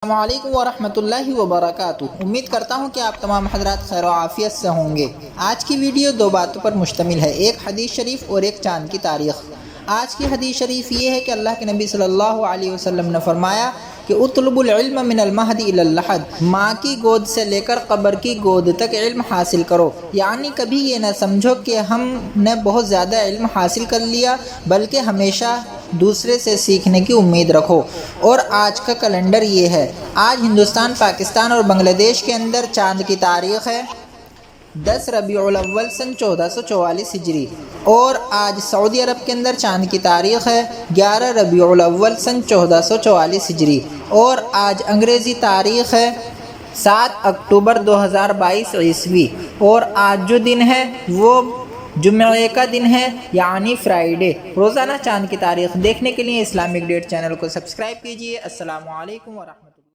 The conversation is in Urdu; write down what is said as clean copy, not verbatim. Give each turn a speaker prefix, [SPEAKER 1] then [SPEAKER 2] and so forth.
[SPEAKER 1] السلام علیکم ورحمۃ اللہ وبرکاتہ۔ امید کرتا ہوں کہ آپ تمام حضرات خیر و عافیت سے ہوں گے۔ آج کی ویڈیو دو باتوں پر مشتمل ہے، ایک حدیث شریف اور ایک چاند کی تاریخ۔ آج کی حدیث شریف یہ ہے کہ اللہ کے نبی صلی اللہ علیہ وسلم نے فرمایا کہ اطلب العلم من المہد الی اللحد، ماں کی گود سے لے کر قبر کی گود تک علم حاصل کرو۔ یعنی کبھی یہ نہ سمجھو کہ ہم نے بہت زیادہ علم حاصل کر لیا، بلکہ ہمیشہ دوسرے سے سیکھنے کی امید رکھو۔ اور آج کا کیلنڈر یہ ہے، آج ہندوستان، پاکستان اور بنگلہ دیش کے اندر چاند کی تاریخ ہے 10 ربیع الاول سن 1444 ہجری، اور آج سعودی عرب کے اندر چاند کی تاریخ ہے 11 ربیع الاول سن 1444 ہجری، اور آج انگریزی تاریخ ہے 7 اکتوبر 2022 عیسوی، اور آج جو دن ہے وہ جمعے کا دن ہے، یعنی فرائیڈے۔ روزانہ چاند کی تاریخ دیکھنے کے لیے اسلامک ڈیٹ چینل کو سبسکرائب کیجیے۔ السلام علیکم ورحمۃ اللہ۔